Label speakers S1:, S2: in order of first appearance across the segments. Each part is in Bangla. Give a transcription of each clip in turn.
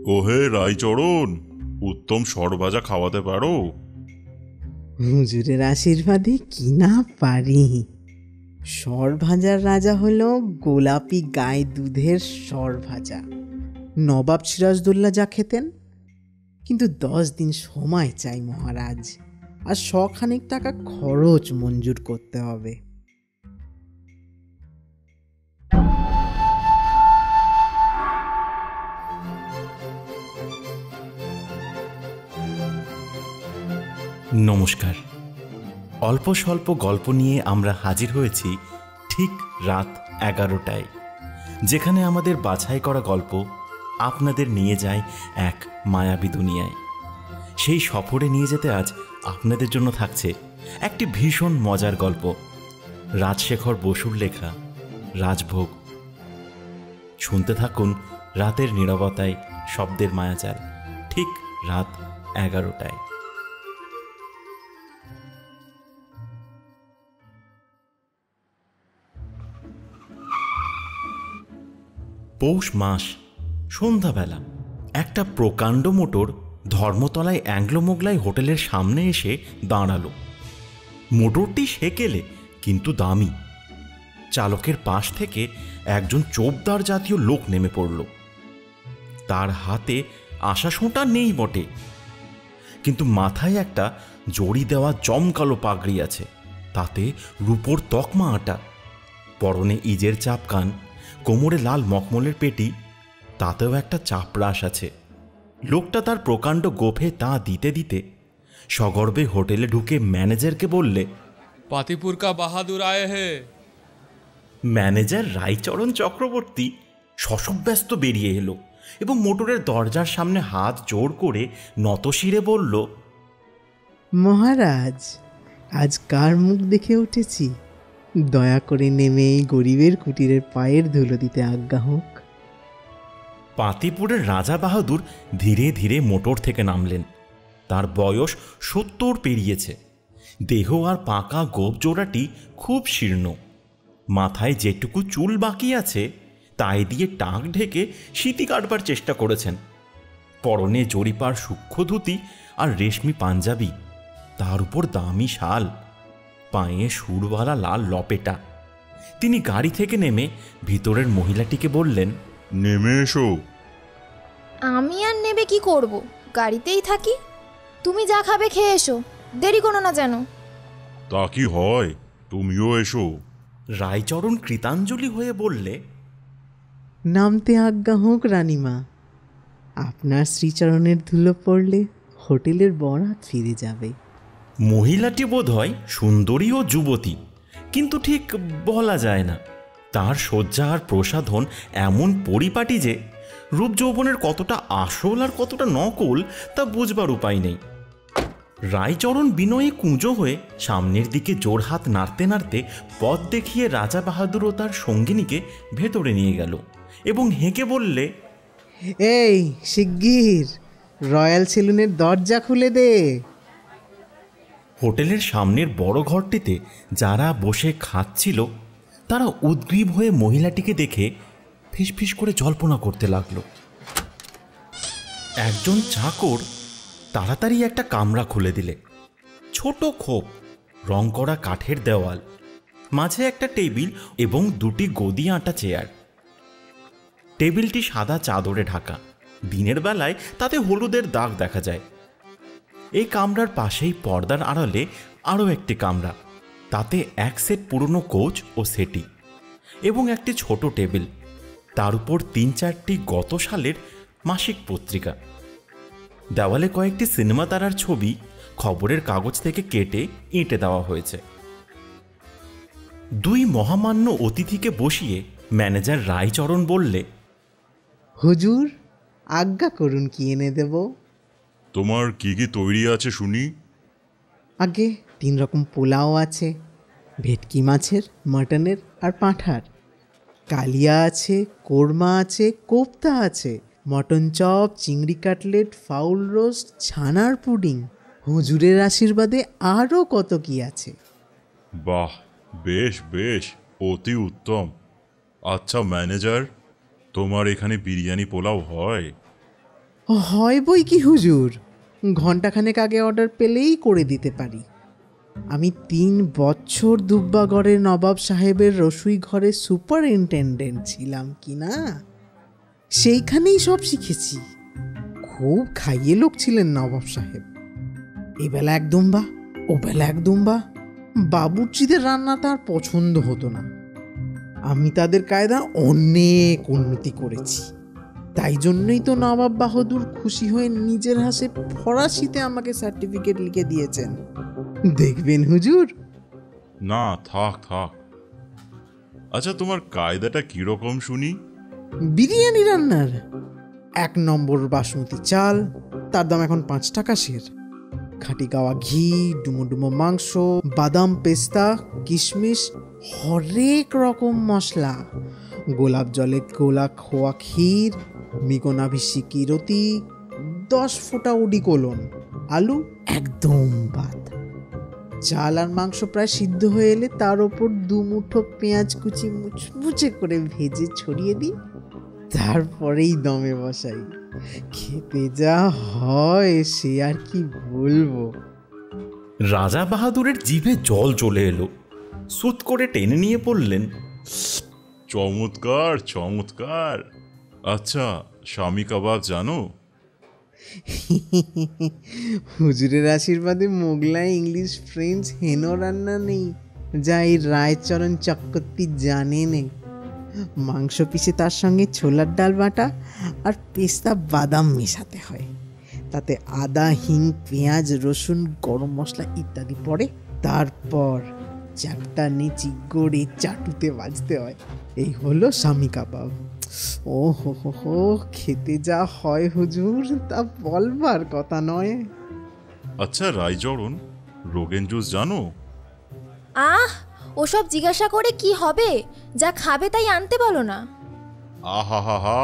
S1: ওহে রায়চরণ, উত্তম সরভাজা খাওয়াতে পারো?
S2: হুজুরের আশীর্বাদে কি না পারি। সরভাজার রাজা হলো গোলাপি গায়ে দুধের সরভাজা। নবাব সিরাজদৌল্লা যা খেতেন। কিন্তু 10 দিন সময় চাই মহারাজ, আর 100 টাকা খরচ মঞ্জুর করতে হবে।
S3: নমস্কার। অল্প স্বল্প গল্প নিয়ে আমরা হাজির হয়েছি ঠিক রাত 11টায়, যেখানে আমাদের বাছাই করা গল্প আপনাদের নিয়ে যায় এক মায়াবী দুনিয়ায়। সেই সফরে নিয়ে যেতে আজ আপনাদের জন্য থাকছে একটি ভীষণ মজার গল্প, রাজশেখর বসুর লেখা রাজভোগ। শুনতে থাকুন রাতের নীরবতায় শব্দের মায়াজাল, ঠিক রাত 11টায়। পৌষ মাস, সন্ধ্যাবেলা একটা প্রকাণ্ড মোটর ধর্মতলায় অ্যাংলো মোগলাই হোটেলের সামনে এসে দাঁড়ালো। মোটরটি সেকেলে কিন্তু দামি। চালকের পাশ থেকে একজন চোপদার জাতীয় লোক নেমে পড়ল। তার হাতে আশাশোঁটা নেই বটে, কিন্তু মাথায় একটা জড়ি দেওয়া জমকালো পাগড়ি আছে, তাতে রূপোর তকমা আটা। পরনে ইজের চাপকান, কোমরে লাল মখমলের পেটি, তাতেও একটা চাপরাশ আছে। লোকটা তার প্রকাণ্ড গোফে তা দিতে দিতে সগর্বে হোটেলে ঢুকে ম্যানেজারকে বললে,
S4: পাতিপুর কা বাহাদুর আয়ে হে।
S3: ম্যানেজার রায়চরণ চক্রবর্তী শশব্যস্ত বেরিয়ে এলো এবং মোটরের দরজার সামনে হাত জোড় করে নতশিরে বলল,
S2: মহারাজ, আজ কার মুখ দেখে উঠেছি? দয়া করে নেমে এই গরিবের কুটিরের পায়ের ধুলো দিতে আজ্ঞা হোক।
S3: পাতিপুরের রাজা বাহাদুর ধীরে ধীরে মোটর থেকে নামলেন। তার বয়স 70 পেরিয়েছে। দেহ আর পাকা গোপ জোড়াটি খুব শীর্ণ। মাথায় যেটুকু চুল বাকি আছে তাই দিয়ে টাক ঢেকে শীতি কাটবার চেষ্টা করেছেন। পরনে জরিপার সূক্ষ্ম ধুতি আর রেশমি পাঞ্জাবি, তার উপর দামি শাল, পায়ে সুরওয়ালা লাল লপেটা। তিনি গাড়ি থেকে নেমে ভিতরের মহিলাটিকে বললেন,
S1: নেমে এসো।
S5: আমি আর নেবে কি করব, গাড়িতেই থাকি। তুমি যা খাবে খেয়ে এসো, দেরি করো না যেন।
S1: তা কি হয়, তুমিও এসো।
S3: রায়চরণ কৃতাঞ্জলি হয়ে বললে,
S2: নামতে আজ্ঞা হোক রানীমা। আপনার শ্রীচরণের ধুলো পড়লে হোটেলের বরাত ফিরে যাবে।
S3: মহিলাটি বোধহয় সুন্দরী ও যুবতী, কিন্তু ঠিক বলা যায় না। তার সজ্জা আর প্রসাধন এমন পরিপাটি যে রূপ যৌবনের কতটা আসল আর কতটা নকল তা বুঝবার উপায় নেই। রায়চরণ বিনয়ে কুঁজো হয়ে সামনের দিকে জোড়হাত নাড়তে নাড়তে পথ দেখিয়ে রাজা বাহাদুর ও তার সঙ্গিনীকে ভেতরে নিয়ে গেল এবং হেঁকে বললে,
S2: এই শিগগির রয়্যাল সেলুনের দরজা খুলে দে।
S3: হোটেলের সামনের বড় ঘরটিতে যারা বসে খাচ্ছিল তারা উদ্গ্রীব হয়ে মহিলাটিকে দেখে ফিসফিস করে জল্পনা করতে লাগলো। একজন চাকর তাড়াতাড়ি একটা কামরা খুলে দিলে। ছোট খোপ, রং করা কাঠের দেওয়াল, মাঝে একটা টেবিল এবং 2টি গদি আঁটা চেয়ার। টেবিলটি সাদা চাদরে ঢাকা, দিনের বেলায় তাতে হলুদের দাগ দেখা যায়। এই কামরার পাশেই পর্দার আড়ালে আরও একটি কামরা, তাতে এক সেট পুরনো কোচ ও সেটি এবং একটি ছোট টেবিল, তার উপর 3-4টি গত সালের মাসিক পত্রিকা। দেওয়ালে কয়েকটি সিনেমা তারার ছবি খবরের কাগজ থেকে কেটে এঁটে দেওয়া হয়েছে। 2 মহামান্য অতিথিকে বসিয়ে ম্যানেজার রায়চরণ বললে,
S2: হুজুর, আজ্ঞা করুন, কি এনে দেব?
S1: তোমার কি কি তৈরি আছে শুনি।
S2: আগে 3 রকম পোলাও আছে, ভেটকি মাছের, মাটনের আর পাঁঠার। কালিয়া আছে, কোরমা আছে, কোপ্তা আছে, মটন চপ, চিংড়ি কাটলেট, ফাউল রোস্ট, ছানার পুডিং। হুজুরের আশীর্বাদে আরও কত কি আছে।
S1: বাহ, বেশ বেশ, অতি উত্তম। আচ্ছা ম্যানেজার, তোমার এখানে বিরিয়ানি পোলাও হয়?
S2: হয় বই কি হুজুর, ঘন্টাখানেক আগে অর্ডার পেলেই করে দিতে পারি। আমি 3 বছর দুব্বাগড়ের নবাব সাহেবের রসুই ঘরে সুপারিনটেন্ডেন্ট ছিলাম কি না, সেইখানেই সব শিখেছি। খুব খাইয়ে লোক ছিলেন নবাব সাহেব। এবেলা এক দুম্বা, ওবেলা এক দুম্বা। বাবুর্চিদের রান্না তার পছন্দ হতো না। আমি তাদের কায়দা অনেক উন্নতি করেছি। তাই জন্যই তো নবাব বাহাদুর খুশি হয়ে নিজের হাসে ফরাসিতে আমাকে সার্টিফিকেট লিখে দিয়েছেন। দেখবেন হুজুর।
S1: না, থাক থাক। আচ্ছা, তোমার কায়দাটা কিরকম শুনি?
S2: বিরিয়ানি রান্নার 1 নম্বর বাসমতি চাল, তার দাম এখন 5 টাকা সের। খাঁটি গাওয়া ঘি, ডুমো ডুমো মাংস, বাদাম, পেস্তা, কিশমিশ, হরেক রকম মশলা, গোলাপ জলে গোলা খোয়া ক্ষীর, মিকোনাভিষি কিরতি, 10 ফোঁটা উডিকোলন, আলু একদম বাদ। চাল আর মাংস প্রায় সিদ্ধ হয়ে এলে তার ওপর 2 মুঠো পেঁয়াজ কুচি মুচমুচে করে ভেজে ছড়িয়ে দিই, তারপরেই দমে বসাই। খেতে যা হয় সে আর কি বলবো।
S3: রাজা বাহাদুরের জিভে জল চলে এলো। সুত করে টেনে নিয়ে পড়লেন,
S1: চমৎকার চমৎকার। আচ্ছা, স্বামী কাবাব জানো?
S2: হুজুরের আশীর্বাদে মোগলাই, ইংলিশ, ফ্রেঞ্চ হেনো রান্না নেই যা এই রায়চরণ চক্রবর্তী জানে নেই। মাংস পিষে তার সঙ্গে ছোলার ডাল বাটা আর পেস্তা বাদাম মেশাতে হয়। তাতে আদা, হিং, পেঁয়াজ, রসুন, গরম মশলা ইত্যাদি পড়ে। তারপর চারটা নেচি গড়ে চাটুতে বাজতে হয়। এই হলো স্বামী কাবাব। ও হো হো হো, খেতে যা হয় হুজুর তা বলবার কথা নয়।
S1: আচ্ছা রায়চরণ, রোগেন জুস জানো?
S5: আহ, ওসব জিজ্ঞাসা করে কি হবে? যা খাবে তাই আনতে বলো না।
S1: আহা হা হা,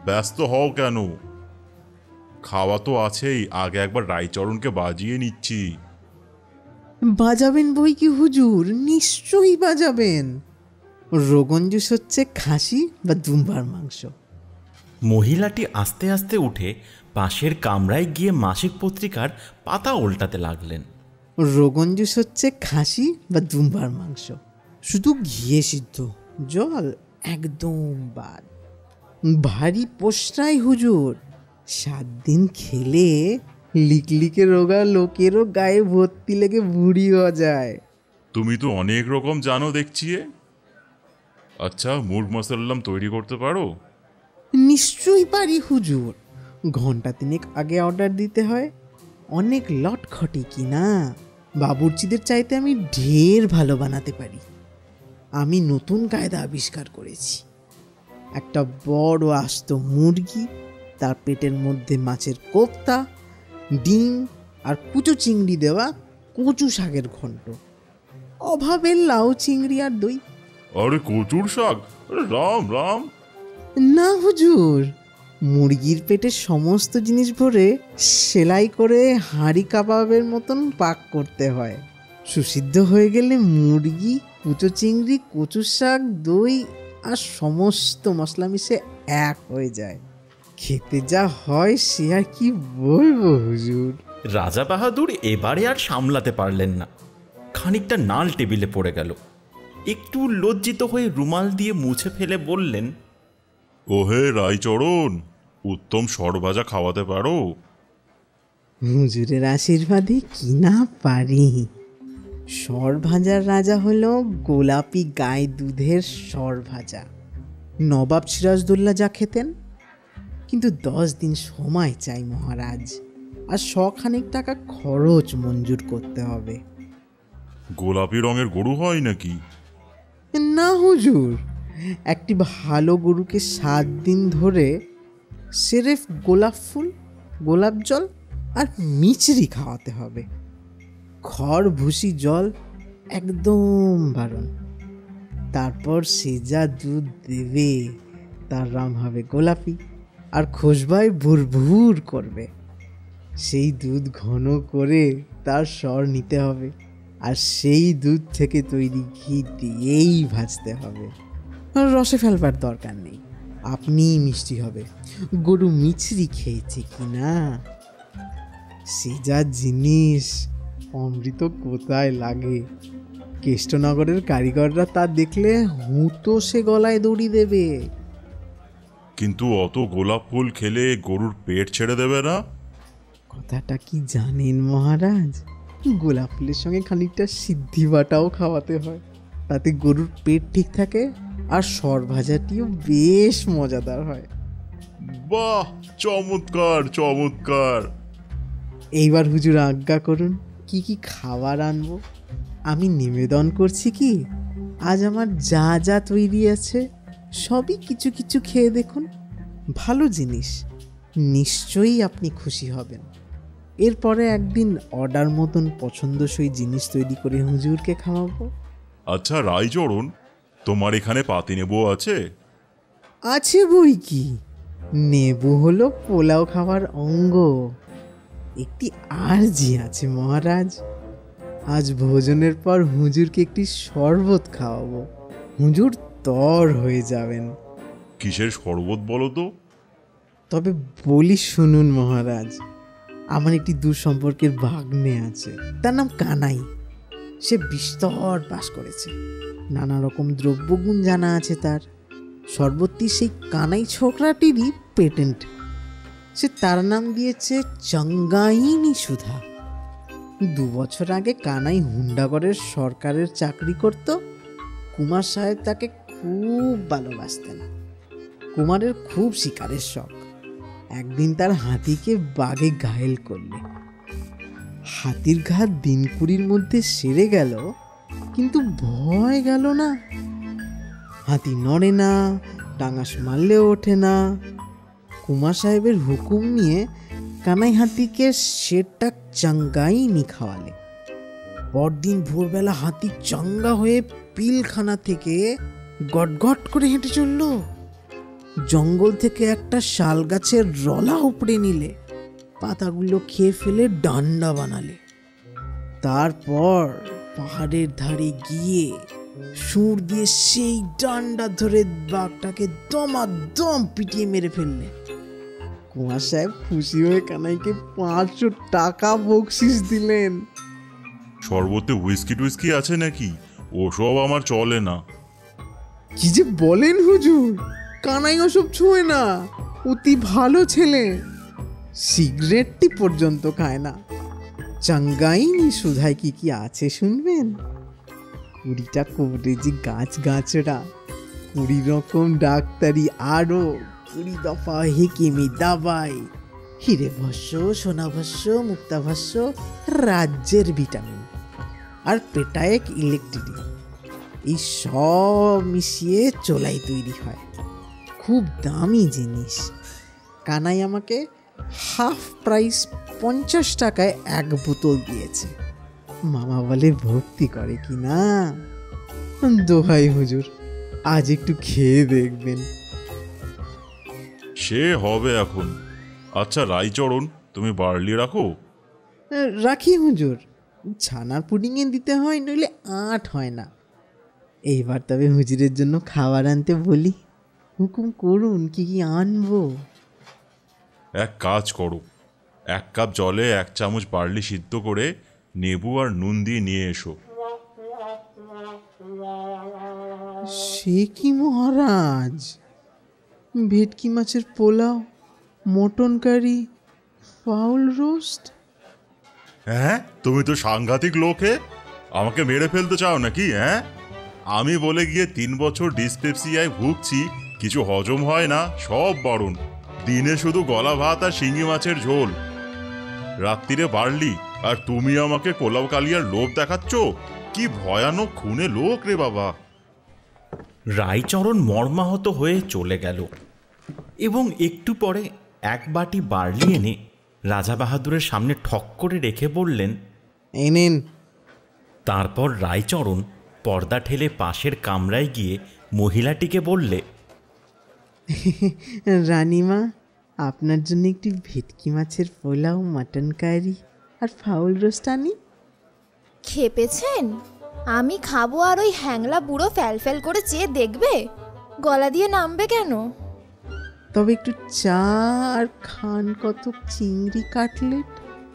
S1: ব্যস্ত হও কেন? খাওয়া তো আছেই, আগে একবার রায়চরণকে বাজিয়ে নিচ্ছি।
S2: বাজাবেন বই কি হুজুর, নিশ্চয়ই বাজাবেন। রোগন জুস হচ্ছে খাসি বা দুম্বার মাংস।
S3: মহিলাটি আস্তে আস্তে উঠে পাশের কামরায় গিয়ে মাসিক পত্রিকার পাতা উল্টাতে লাগলেন।
S2: রোগন জুস হচ্ছে খাসি বা দুম্বার মাংস, শুধু ঘিয়ে সিদ্ধ, জল একদম বাদ। ভারী পোষ্টাই হুজুর। 7 দিন খেলে লিকলিকে রোগা লোকেরও গায়ে ভর্তি লেগে বুড়ি হওয়া যায়।
S1: তুমি তো অনেক রকম জানো দেখছি। আচ্ছা, মুরগ মাসাল্লাম তৈরি করতে পারো?
S2: নিশ্চয়ই পারি হুজুর। ঘন্টা 3 আগে অর্ডার দিতে হয়। অনেক লটখটি কিনা, বাবুর্চিদের চাইতে আমি ঢের ভালো বানাতে পারি। আমি নতুন কায়দা আবিষ্কার করেছি। একটা বড় আস্ত মুরগি, তার পেটের মধ্যে মাছের কোপ্তা, ডিম আর কুচো চিংড়ি দেওয়া কচু শাকের ঘন্ট, অভাবের লাউ চিংড়ি আর দই।
S1: আরে কচুর শাক? আরে রাম রাম।
S2: না হুজুর, মুরগির পেটে সমস্ত জিনিস ভরে সেলাই করে হাঁড়ি কাবাবের মতন পাক করতে হয়। সুসিদ্ধ হয়ে গেলে মুরগি, কুচো চিংড়ি, কচুর শাক, দই আর সমস্ত মশলা মিশে এক হয়ে যায়। খেতে যা হয় সে আর কি বলবো হুজুর।
S3: রাজা বাহাদুর এবারে আর সামলাতে পারলেন না। খানিকটা নাল টেবিলে পড়ে গেল। একটু লজ্জিত হয়ে রুমাল দিয়ে মুছে ফেলে বললেন,
S1: ওহে রায়চরণ, উত্তম সরভাজা খাওয়াতে পারো?
S2: হুজুরের আশীর্বাদে কি না পারি। সর ভাজার রাজা হলো গোলাপি গায়ে দুধের সর ভাজা। নবাব সিরাজদৌল্লা যা খেতেন। কিন্তু 10 দিন সময় চাই মহারাজ, আর 100 টাকা খরচ মঞ্জুর করতে হবে।
S1: গোলাপি রঙের গরু হয় নাকি?
S2: না হুজুর, একটি ভালো গরুকে 7 দিন ধরে সেরেফ গোলাপ ফুল, গোলাপ জল আর মিচড়ি খাওয়াতে হবে। খড় ভুসি জল একদম বারণ। তারপর সে যা দুধ দেবে তার রং হবে গোলাপি, আর খোসবায় ভুরভুর করবে। সেই দুধ ঘন করে তার স্বর নিতে হবে, আর সেই দুধ থেকে তৈরি ঘি দিয়েই ভাজতে হবে। রসে ফেলবার দরকার নেই। আপনিই মিষ্টি হবে। গরু মিছরি খেয়েছে কি না, সে যা জিনিস, অমৃত কোথায় লাগে। কেষ্টনগরের কারিগররা তা দেখলে হুঁতো সে গলায় দড়ি দেবে।
S1: কিন্তু অত গোলাপ ফুল খেলে গরুর পেট ছেড়ে দেবে না?
S2: কথাটা কি জানেন মহারাজ? গোলাপ ফুলের সঙ্গে খানিকটা সিদ্ধি বাটাও খাওয়াতে হয়, তাতে গরুর পেট ঠিক থাকে আর সর ভাজাটিও বেশ মজাদার হয়।
S1: বাহ, চমৎকার চমৎকার।
S2: এইবার হুজুর আজ্ঞা করুন, কি কি খাবার আনবো? আমি নিবেদন করছি কি, আজ আমার যা যা তৈরি আছে সবই কিছু কিছু খেয়ে দেখুন। ভালো জিনিস, নিশ্চয়ই আপনি খুশি হবেন। এরপরে একদিন অর্ডার মতন পছন্দসই জিনিস তৈরি করে হুজুরকে খাওয়াবো।
S1: আচ্ছা রায়চরণ, তোমার এখানে পাতিনেবু আছে?
S2: আছে বই কি, নেবু হলো পোলাও খাওয়ার অঙ্গ। একটি আরজি আছে মহারাজ, আজ ভোজনের পর হুজুরকে একটি শরবত খাওয়াবো, হুজুর তর হয়ে যাবেন।
S1: কিসের শরবত বলো তো?
S2: তবে বলি শুনুন মহারাজ, আমার একটি দূর সম্পর্কের ভাগ্নে আছে, তার নাম কানাই। সে বিস্তর বাস করেছে, নানা রকম দ্রব্যগুণ জানা আছে তার। শরবতটি সেই কানাই ছোকরাটিরই পেটেন্ট। সে তার নাম দিয়েছে চঙ্গাইনি সুধা। 2 বছর আগে কানাই হুন্ডাগড়ের সরকারের চাকরি করত। কুমার সাহেব তাকে খুব ভালোবাসতেন। কুমারের খুব শিকারের শখ। একদিন তার হাতিকে বাঘে ঘায়েল করলে। হাতির ঘা দিন 20 মধ্যে সেরে গেল, কিন্তু ভয় গেল না। হাতি নড়ে না, ডাঙাস মারলেও ওঠে না। কুমার সাহেবের হুকুম নিয়ে কানাই হাতিকে সেটা চাঙ্গাইনি খাওয়ালে। পরদিন ভোরবেলা হাতি চাঙ্গা হয়ে পিলখানা থেকে গটগট করে হেঁটে চলল। জঙ্গল থেকে একটা শাল গাছের রলা উপড়ে নিলে, পাতাগুলো খেয়ে ফেলে ডান্ডা বানালে। তারপর পাহাড়ের ধারে গিয়ে সুর দিয়ে সেই ডান্ডা ধরে বাঘটাকে দমাদম পিটিয়ে মেরে ফেললে। কুমার সাহেব খুশি হয়ে কানাইকে 500 টাকা বকশিস দিলেন।
S1: শরবতে হুইস্কি টুইস্কি আছে নাকি? ওসব আমার চলে না।
S2: কি যে বলেন হুজুর, কানাই ওসব ছুঁয়ে না, অতি ভালো ছেলে। সিগারেটটি পর্যন্ত খায় না। চাঙ্গাইনি সুধায় কি কি আছে শুনবেন? 20টা কবরেজি গাছড়া, 20 রকম ডাক্তারি, আরো 20 দফা হেকিমি দাবাই, হিরে ভস্য, সোনা ভস্য, মুক্তা ভস্য, রাজ্যের ভিটামিন আর পেটায়েক ইলেকট্রিক, এই সব মিশিয়ে চোলাই তৈরি হয়। খুব দামি জিনিস। কানাই আমাকে হাফ প্রাইস 50 টাকায় 1 বোতল দিয়েছে। মামা বলে ভক্তি করে কি না। দোহাই হুজুর, আজ একটু খেয়ে দেখবেন।
S1: সে হবে এখন। আচ্ছা রায়চরণ, তুমি বার্লি রাখো?
S2: রাখি হুজুর, ছানার পুডিংয়ে দিতে হয়, নইলে আট হয় না। এইবার তবে হুজুরের জন্য খাবার আনতে বলি। হুকুম করুন, কি কি আনবো?
S1: এক কাজ করো, 1 কাপ জলে 1 চামচ বার্লি সিদ্ধ করে নেবু আর নুন দিয়ে নিয়ে এসো।
S2: সে কি মহারাজ, ভেটকি মাছের pulao, mutton curry, fowl roast?
S1: হ্যাঁ, তুমি তো সাংঘাতিক লোক হে। আমাকে মেরে ফেলতে চাও নাকি? হ্যাঁ, আমি বলে গিয়ে 3 বছর ডিসপেপসিয়ায় ভুগছি, কিছু হজম হয় না, সব বারণ। দিনে শুধু গলা ভাত আর শিঙি মাছের ঝোল, রাত্রিরে বার্লি, আর তুমি আমাকে পোলাও কালিয়ার লোভ দেখাচ্ছ? কি ভয়ানক খুনে লোক রে বাবা।
S3: রায়চরণ মর্মাহত হয়ে চলে গেল এবং একটু পরে 1 বাটি বার্লি এনে রাজা বাহাদুরের সামনে ঠক করে রেখে বললেন,
S2: এনেন।
S3: তারপর রায়চরণ পর্দা ঠেলে পাশের কামরায় গিয়ে মহিলাটিকে বললে,
S2: রানীমা, আপনার জন্য একটি ভেটকি মাছের পোলাও, মাটন কারি আর ফাউল রোস্ট আনি।
S5: খেপেছেন? আমি খাবো আর ওই হ্যাংলা বুড়ো ফ্যাল ফ্যাল করে চেয়ে দেখবে? গলা দিয়ে নামবে কেন?
S2: তবে একটু চা আর খান কতক চিংড়ি কাটলেট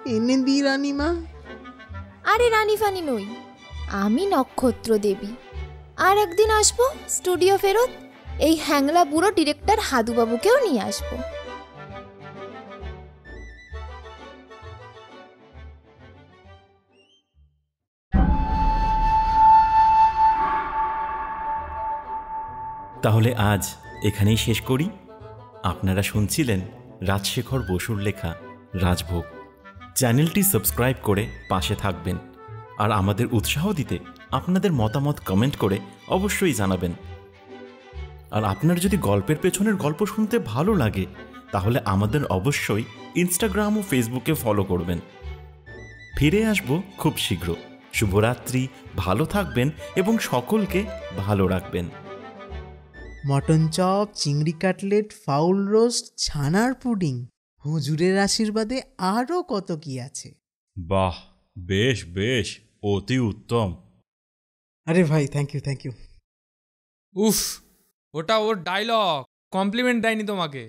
S2: এনে দি রানীমা।
S5: আরে রানী ফানি নই, আমি নক্ষত্র দেবী। আর একদিন আসবো স্টুডিও ফেরত, এই হ্যাংলা বুড়ো ডিরেক্টর হাদুবাবুকেও নিয়ে আসবো।
S3: তাহলে আজ এখানেই শেষ করি। আপনারা শুনছিলেন রাজশেখর বসুর লেখা রাজভোগ। চ্যানেলটি সাবস্ক্রাইব করে পাশে থাকবেন, আর আমাদের উৎসাহ দিতে আপনাদের মতামত কমেন্ট করে অবশ্যই জানাবেন। আর আপনার যদি গল্পের পেছনের গল্প শুনতে ভালো লাগে, তাহলে আমাদের অবশ্যই ইনস্টাগ্রাম ও ফেসবুকে ফলো করবেন। ফিরে আসব খুব শীঘ্র। শুভরাত্রি, ভালো থাকবেন এবং সকলকে ভালো রাখবেন।
S2: মটন চপ, চিংড়ি কাটলেট, ফাউল রোস্ট, ছানার পুডিং, হুজুরের আশীর্বাদে আরও কত কি আছে।
S1: বাহ, বেশ বেশ, অতি উত্তম।
S2: আরে ভাই, থ্যাংক ইউ থ্যাংক ইউ।
S4: উফ, ওটা ওর ডায়লগ, কমপ্লিমেন্ট দেয়নি তোমাকে।